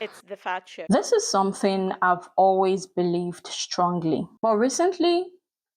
It's the fat ship. This is something I've always believed strongly, but recently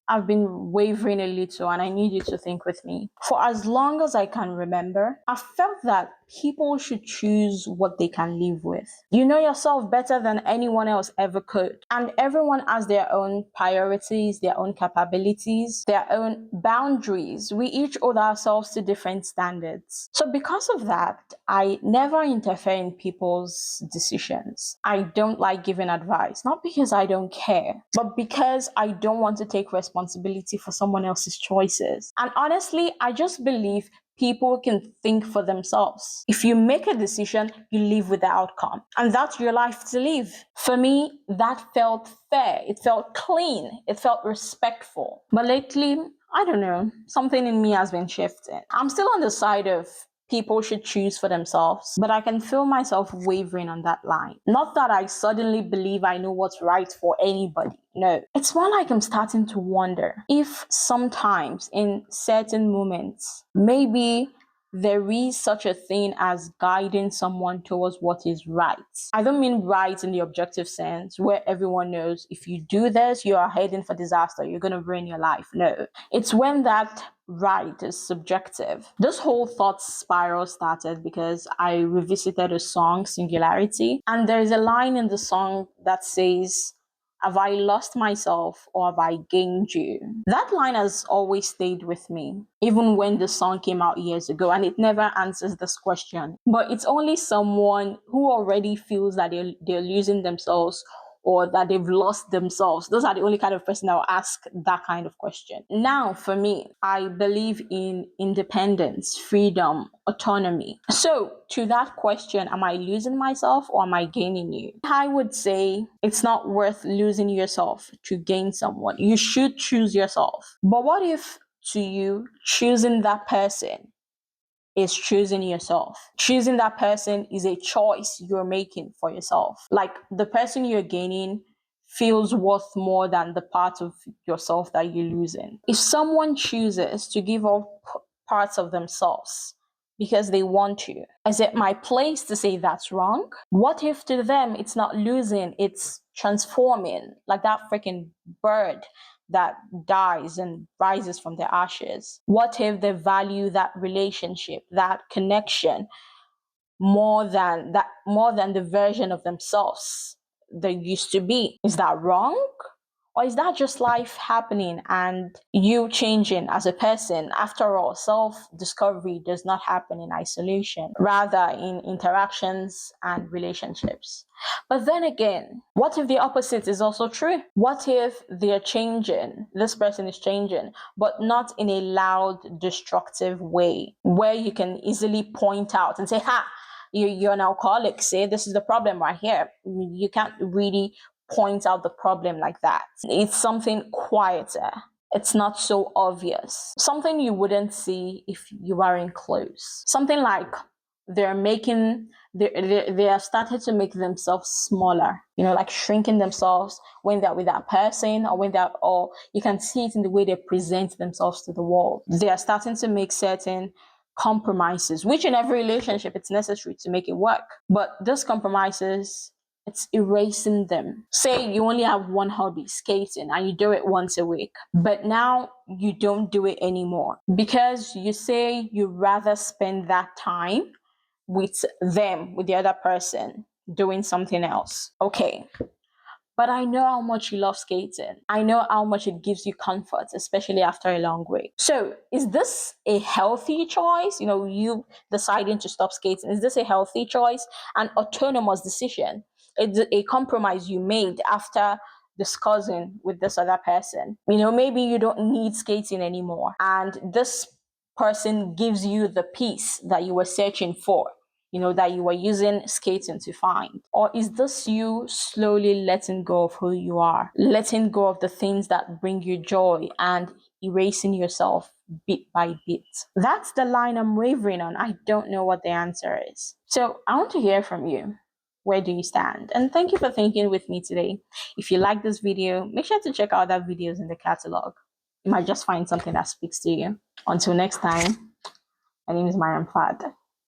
I've been wavering a little, and I need you to think with me. For as long as I can remember, I felt that people should choose what they can live with. You know yourself better than anyone else ever could. And everyone has their own priorities, their own capabilities, their own boundaries. We each hold ourselves to different standards. So, because of that, I never interfere in people's decisions. I don't like giving advice, not because I don't care, but because I don't want to take responsibility for someone else's choices. And honestly, I just believe people can think for themselves. If you make a decision, you live with the outcome, and that's your life to live. For me, that felt fair, it felt clean, it felt respectful. But lately, I don't know, something in me has been shifting. I'm still on the side of people should choose for themselves, but I can feel myself wavering on that line. Not that I suddenly believe I know what's right for anybody. No, it's more like I'm starting to wonder if sometimes in certain moments, maybe there is such a thing as guiding someone towards what is right. I don't mean right in the objective sense where everyone knows if you do this, you are heading for disaster, you're going to ruin your life. No, it's when that right is subjective. This whole thought spiral started because I revisited a song, Singularity, and there's a line in the song that says, "Have I lost myself or have I gained you?" That line has always stayed with me, even when the song came out years ago, and it never answers this question. But it's only someone who already feels that they're losing themselves or that they've lost themselves. Those are the only kind of person that will ask that kind of question. Now, for me, I believe in independence, freedom, autonomy. So, to that question, am I losing myself or am I gaining you? I would say it's not worth losing yourself to gain someone. You should choose yourself. But what if to you, choosing that person is choosing yourself? Choosing that person is a choice you're making for yourself. Like the person you're gaining feels worth more than the part of yourself that you're losing. If someone chooses to give up parts of themselves because they want to, is it my place to say that's wrong? What if to them it's not losing, it's transforming, like that freaking bird that dies and rises from their ashes? What if they value that relationship, that connection more than the version of themselves they used to be? Is that wrong? Or is that just life happening and you changing as a person? After all, self discovery does not happen in isolation, rather in interactions and relationships. But then again, what if the opposite is also true? What if they're changing, this person is changing, but not in a loud, destructive way where you can easily point out and say, ha, you're an alcoholic, say, this is the problem right here. You can't really point out the problem like that. It's something quieter. It's not so obvious. Something you wouldn't see if you weren't close. Something like they're making they have started to make themselves smaller, like shrinking themselves when they're with that person, or when they're, or you can see it in the way they present themselves to the world. They are starting to make certain compromises, which in every relationship it's necessary to make it work. But those compromises, it's erasing them. Say you only have one hobby, skating, and you do it once a week, but now you don't do it anymore because you say you rather spend that time with them, with the other person, doing something else. Okay. But I know how much you love skating. I know how much it gives you comfort, especially after a long week. So, is this a healthy choice? You deciding to stop skating. Is this a healthy choice? An autonomous decision? It's a compromise you made after discussing with this other person. Maybe you don't need skating anymore, and this person gives you the peace that you were searching for, that you were using skating to find? Or is this you slowly letting go of who you are, letting go of the things that bring you joy and erasing yourself bit by bit? That's the line I'm wavering on. I don't know what the answer is. So I want to hear from you. Where do you stand? And thank you for thinking with me today. If you like this video, make sure to check out other videos in the catalog. You might just find something that speaks to you. Until next time, my name is Maryam Fad.